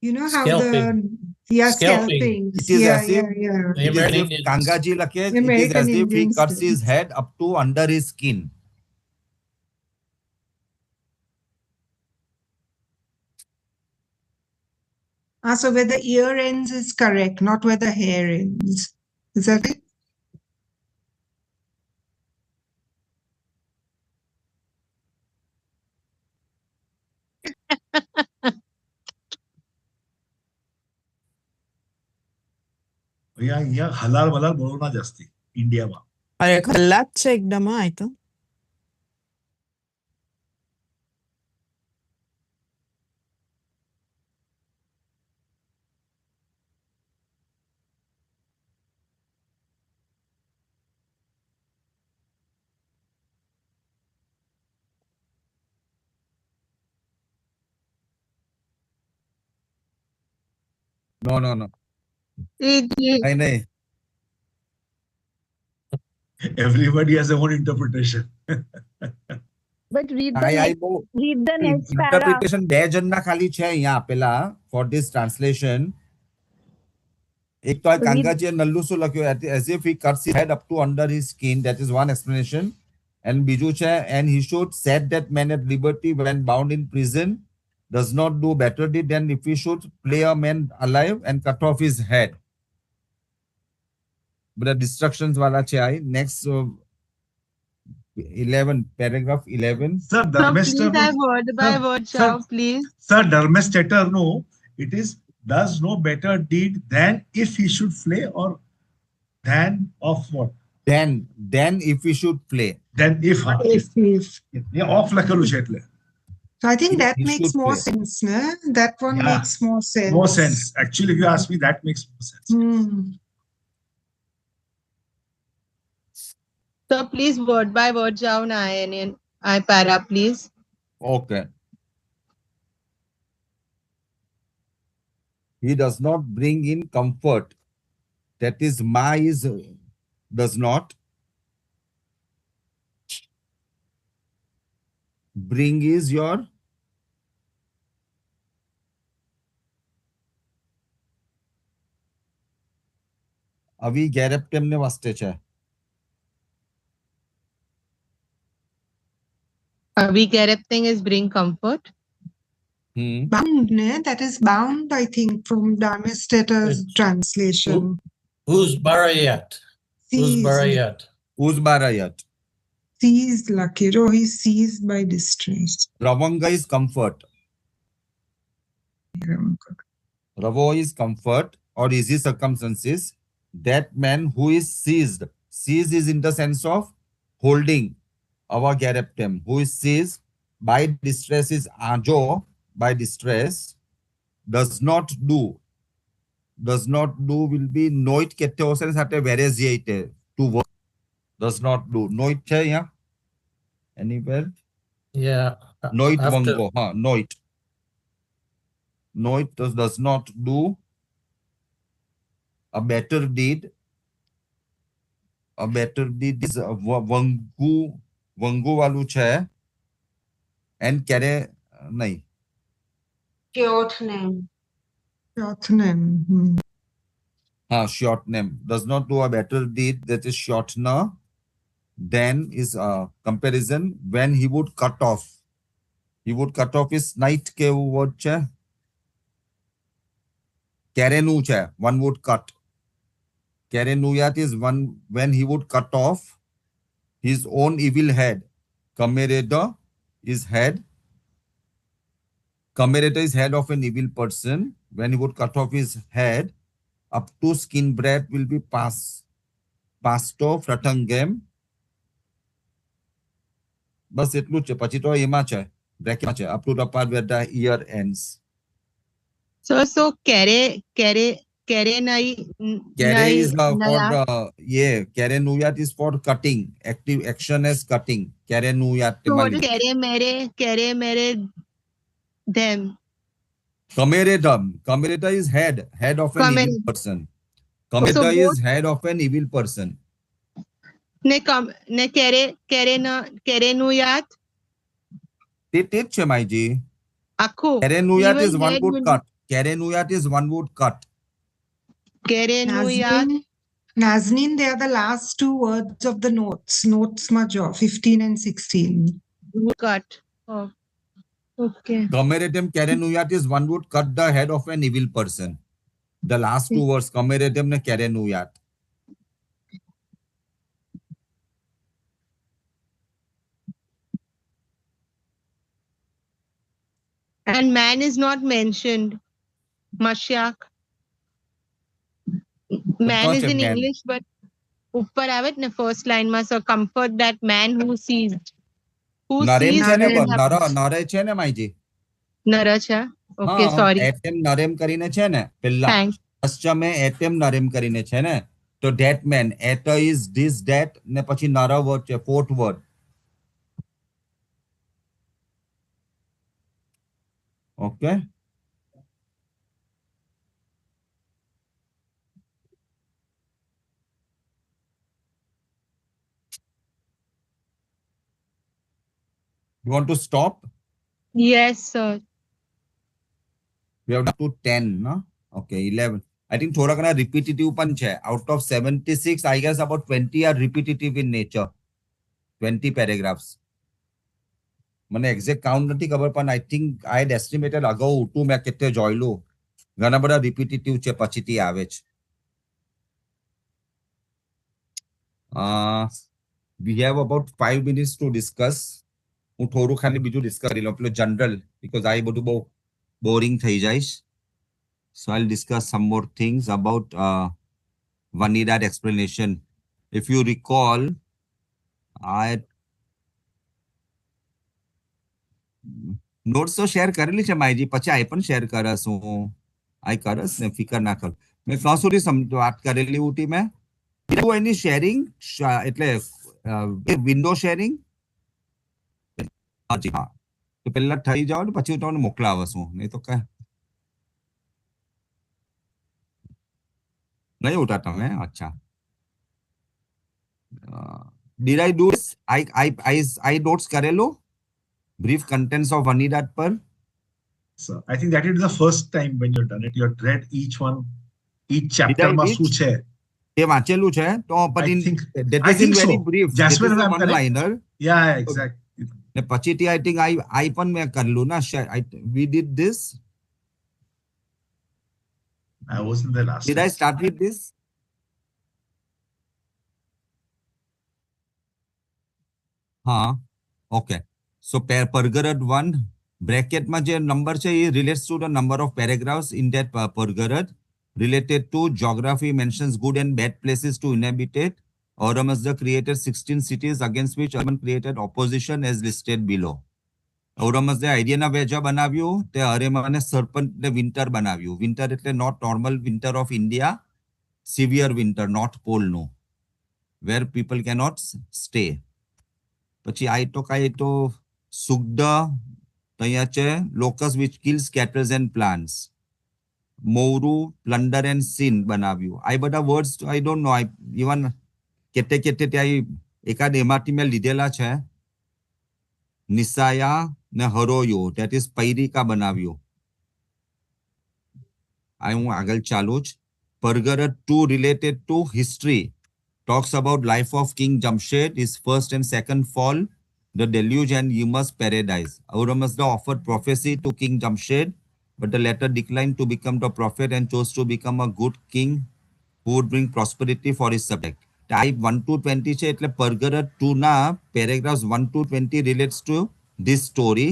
you know how Scalping. yeah, Scalping. scalping. It is Yeah, as if yeah. The it is American if Indians. Kangaji Lake, it is American as if he Indians cuts do. his head up to under his skin. So where the ear ends is correct, not where the hair ends. Is that it? या हलाल वलाल बोलो ना जास्ती India में अरे खल्लाच છે એકદમ આ તો No, no, no. it- नहीं. everybody has their own interpretation. But read I the know. read the next para. Interpretation બે જણના ખાલી છે અહીંયા આપેલા for this translation. એક તો આ કાંગાજીએ નલ્લું શું લખ્યું as if he cuts his head up to under his skin. That is one explanation. And બીજું છે and he should set that man at liberty when bound in prison does not do better deed than if he should play a man alive and cut off his head. But the destructions वाला છે आई next 11 paragraph 11. Sir, So Dharmester, please, I word by word, sir, Shao, please. sir, Dharmester, no, it is does no better deed than if he should flay or than of what? Then if we should play. Then if. If. Yeah, off લખેલું છે એટલે. So I think that He makes should more play. sense, no? That one Yeah. makes more sense. More sense. Actually, if you ask me, that makes more sense. So please, word by word, Shao, and I para, please. Okay. He does not bring in comfort. That is my is does not bring is your अभी गैरप टेमने वास्ते છે We get thing is bring comfort. Bound, ne? That is bound, I think, from Dharmesteta's It's- translation. Who's Barayat? Who's Seized. Barayat? Uzbarayat. Seized, Lakiro. He's seized by distress. Ravanga is comfort. Ravo is comfort or easy circumstances. That man who is seized. Seized is in the sense of holding. Our garaptem. Who is seized by distress is ajo by distress. Does not do. Does not do will be noit kette osen sate vereziate to work. Does not do. Noit che ya? Anywhere? Yeah. Noit after- wango. Noit. Noit does not do a better deed. A better deed is wangu walu છે and ક્યારે નહીં Short name. Short name. short name does not do a better deed that is shortener then is a comparison when he would cut off his night ke word છે કેરેનું છે one would cut Kerenuyat is one when he would cut off his own evil head. Kamereda is head. Kamereda is head of an evil person. When he would cut off his head, up to skin breadth will be pasto fratangem. Bas એટલું છે પછી તો એમાં છે bracket છે up to the part where the ear ends. So kere nai. Kere is for Kerenuyat is for cutting. Active action is cutting. Kerenuyat. So what is kere mere them. Kameredam. Kamereda is head of an evil Kamereda. person. Kamereda So is head of an evil person. ને કેરેનુયાત તે જ છે માઈજી. આખું કેરેનુયાત Evil is one dead wood will- cut. Kerenuyat is one wood cut. કેરેનુયાત Nazneen, they are the last two words of the notes. Notes majo, 15 and 16. cut. Oh, okay. Comeratem Kerenuyat is one would cut the head of an evil person. The last two words, Comeratem ne Kerenuyat. And man is not mentioned. Mashiach. Man course, is in man. English, but ઉપર આવે ને first line માં, so comfort that man who sees. Who Narem sees છે ને and happens. નરે છે ને માઈજી. નર છે. Okay, sorry. એટેમ નરેમ કરીને છે ને પેલા Thanks. પશ્ચમે એટેમ નરેમ કરીને છે ને તો that man at is this that ને પછી નર વર્ડ છે fourth word. Okay. You want to stop? Yes, sir. We have done to 10, no? Okay, 11. I think થોડા ઘણા repetitive પણ છે. Out of 76, I guess about 20 are repetitive in nature. 20 paragraphs. મને exact count નથી ખબર પણ I think I had estimated અગાઉ તું મેં કેતે જોયેલું. ઘણા બધા repetitive છે પછીથી આવે છે. We have about 5 minutes to discuss. હું થોડું ખાલી બીજું ડિસ્કસ કરી લઉં પેલું જનરલ because આ બધું બહુ boring થઈ જાય. So I'll discuss some more things about Vendidad explanation. If you recall, I notes તો share કરેલી છે માઈજી પછી I પણ share કરસ હું. I કરસ ને ફિકર ના કર. મેં ક્યાં સુધી વાત કરેલી ઉટી મેં? Do any sharing? એટલે window sharing? હાજી હા. તો પહેલા થઈ જાવ ને પછી હું તમને મોકલાવસ હું. નહીં તો કાંઈ नहीं उठा था मैं अच्छा did I do this? I notes करेलो brief contents of Vendidad पर. So I think that is the first time when you've done it. You've read each one, each chapter I માં reach? શું છે. ये वांचेलू છે तो but I in think that I is think in very so. brief. Jasmine, that is I'm a one correct? liner. Yeah, exactly. ને પછીથી I think I પણ મેં કરલું ના we did this. I wasn't there last Did time. I start with this? हाँ okay. So Fargard 1 bracket માં જે number છે એ relates to the number of paragraphs in that Fargard. Related to geography mentions good and bad places to inhabit it. Auramazda created 16 cities against which Urban created opposition as listed below. Auramazda idea na વેજા બનાવ્યું તે અરેમાને સરપંચ ને winter બનાવ્યું. Winter એટલે not normal winter of India, severe winter, not pole no, where people cannot stay. પછી I તો કાંઈ તો સુગધ તૈયાર છે locust which kills cattle and plants. મોરું plunder and sin બનાવ્યું. I બધા words I don't know. I even કેતે ત્યાં એકાદ એમાંથી મેં લીધેલા છે. નિસાયા ને હરોયો that is પૈરિકા બનાવ્યું. હું આગળ ચાલુ જ. Fargard 2 related to history. Talks about life of King Jamshed, his first and second fall, the deluge and Yma's paradise. Auramazda offered prophecy to King Jamshed, but the latter declined to become the prophet and chose to become a good king who would bring prosperity for his subject. Type 1 to 20 છે એટલે Fargard 2 ના paragraphs 1 to 20 relates to this story.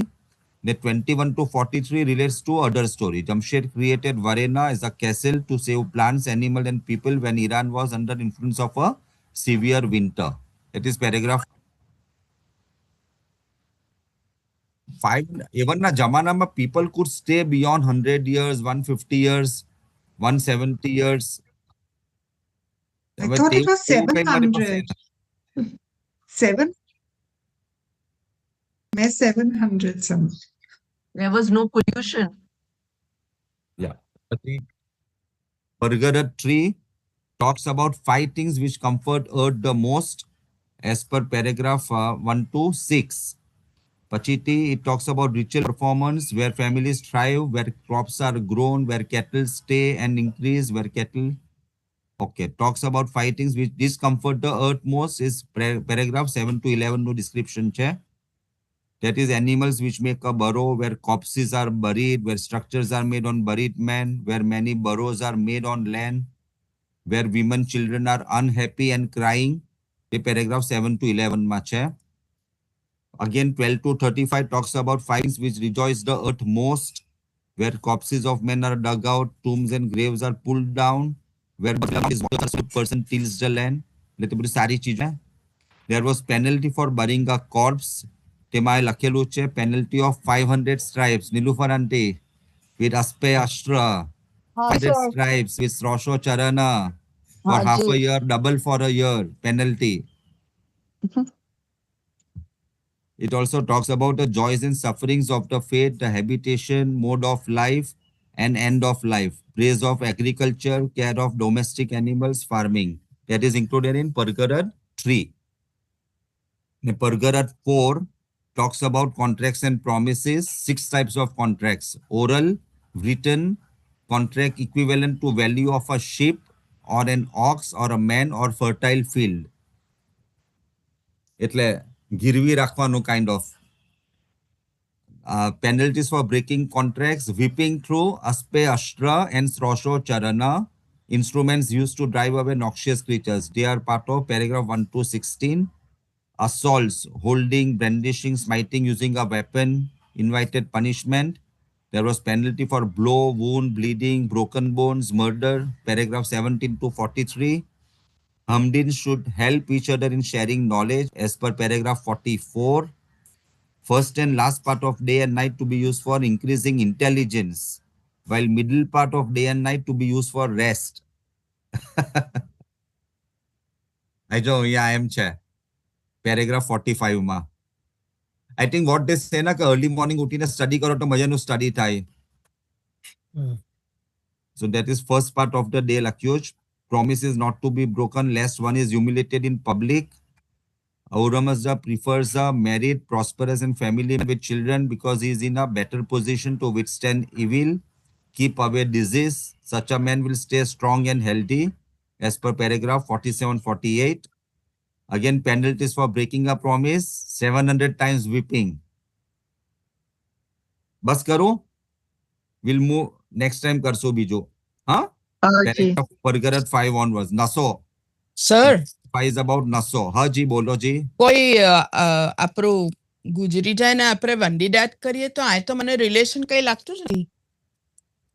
The 21 to 43 relates to other story. Jamshed created Varena as a castle to save plants, animals, and people when Iran was under influence of a severe winter. That is paragraph 5. Even na Jamanama, people could stay beyond 100 years, 150 years, 170 years. I thought it was 700. 7? मैं 700 something. There was no pollution. Yeah. Fargard 3 talks about 5 things which comfort earth the most. as per paragraph 1 to 6. Pachiti, it talks about ritual performance where families thrive, where crops are grown, where cattle stay and increase, where cattle. Okay, talks about fightings which discomfort the earth most is paragraph 7 to 11 no description che. That is animals which make a burrow where corpses are buried, where structures are made on buried men, where many burrows are made on land, where women, children are unhappy and crying. The paragraph 7 to 11 much hai. Again, 12 to 35 talks about fightings which rejoice the earth most, where corpses of men are dug out, tombs and graves are pulled down, where the person tills the land. There was penalty for burying a corpse. Temai Lakeluche, penalty of 500 stripes. Nilufar Ante, with Aspe Ashtra, 500 stripes with Rosho Charana for half a year, double for a year, penalty. It also talks about the joys and sufferings of the faith, the habitation, mode of life, and end of life. Praise of agriculture, care of domestic animals, farming. That is included in Pargarad 3. Pargarad 4 talks about contracts and promises. 6 types of contracts. Oral, written, contract equivalent to value of a sheep or an ox or a man or fertile field. એટલે ગીરવી રાખવાનું kind of. Penalties for breaking contracts, whipping through Aspe Ashtra and Srosho Charana, instruments used to drive away noxious creatures. They are part of paragraph 1 to 16. Assaults, holding, brandishing, smiting using a weapon, invited punishment. There was penalty for blow, wound, bleeding, broken bones, murder, paragraph 17 to 43. Humdins should help each other in sharing knowledge as per paragraph 44. First and last part of day and night to be used for increasing intelligence, while middle part of day and night to be used for rest. Yeah, I am chair. Paragraph 45 ma. I think what they say na early morning uthine study karo to maja no study thai. So that is first part of the day Lakyoj. Promise is not to be broken lest one is humiliated in public. Auramazda prefers a married, prosperous and family with children because he is in a better position to withstand evil. Keep away disease. Such a man will stay strong and healthy as per paragraph 47-48. Again, penalties for breaking a promise, 700 times whipping. Bas karo? We'll move next time karso bijo. Huh? Paragraph Pargarat 5 onwards. Naso. Sir, 5 is about Naso. Ha ji, bolo ji. કોઈ આપણું ગુજરી જાય ને આપણે વંડીદાત કરીએ તો આ તો મને રિલેશન કઈ લાગતું જ નથી.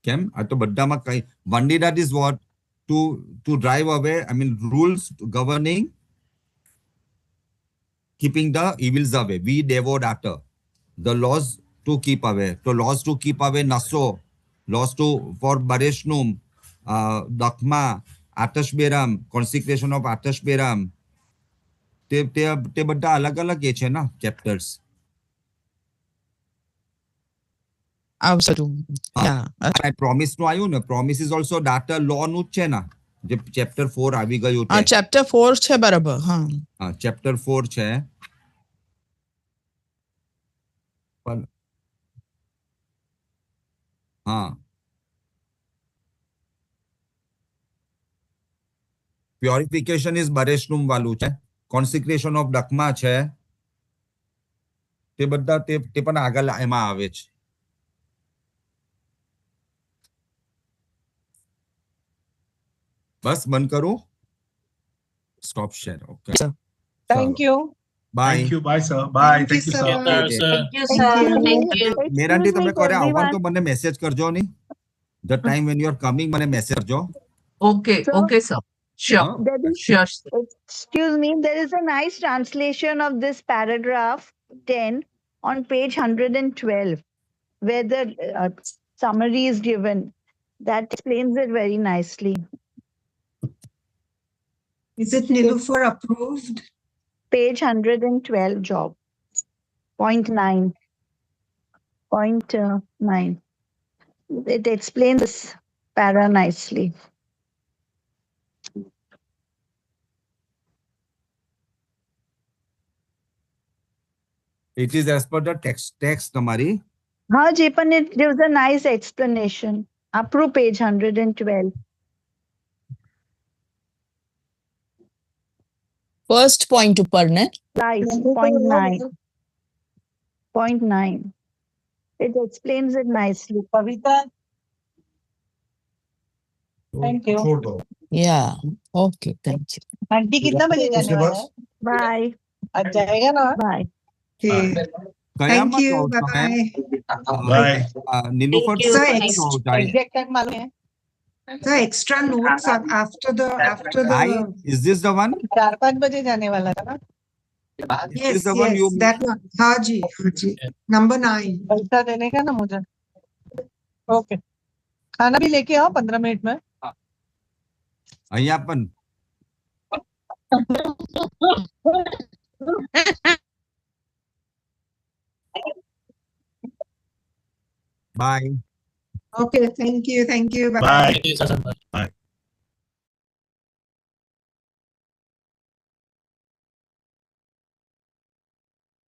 કેમ? આ તો બધામાં કઈ Vendidad is what? To drive away, I mean rules governing keeping the evils away. We devo data. The laws to keep away. So laws to keep away Naso. Laws to for Bareshnum, Dakma, Atashberam, consecration of Atashberam. તે બધા અલગ-અલગ એ છે ના chapters. I promise નું આવ્યું ને, promise is also data law નું જ છે ના, જે chapter 4 આવી ગયું છે. chapter 4 છે બરાબર. હા chapter 4 છે. હા purification is Bareshnum વાળું છે. Consecration of Dakma છે. તે બધા તે પણ આગળ એમાં આવે છે. બસ બંધ કરું. Stop share. Okay. Thank you. Bye. Thank you. Bye, sir. Bye. Thank you, sir. Thank you, sir. Thank you. મેરાંટી તમે Excuse me, કરે આવવાનું everyone. તો મને મેસેજ કરજો ની. The time when you are coming મને મેસેજ કરજો. Okay, So- okay, sir. Sure, There is, sure. Sir. excuse me, there is a nice translation of this paragraph 10 on page 112, where the summary is given. That explains it very nicely. Is it Nilufar approved? Page 112 job. Point 9. Point 9. It explains this para nicely. It is as per the text તમારી. हाँ जी, but it gives a nice explanation. Approve page 112. First point ઉપર ને Nice. Point 9. Point 9. It explains it nicely. Kavita. Thank you. छोड़ दो. yeah okay thank you aunty कितना बजे जाने उसके वाला बाद? है? Bye. आज जाएगा ना? Bye. Okay. કયામાં Thank you. જાઓ છો, ma'am? Bye-bye. Bye. નીલુફર Thank you. કયામાં Sir, જાઓ જાય? Exact time मालूम है? So extra notes are after the Hi, is this the one? 4-5 बजे जाने वाला था ना? Is Yes, this the one you yes, that one. हाँ जी, हाँ जी. Number 9. पैसा देने का ना मुझे. Okay. खाना भी लेके आओ 15 मिनट में. અહીંયા પણ. Bye. Okay, thank you, thank you. Bye. Bye. Bye.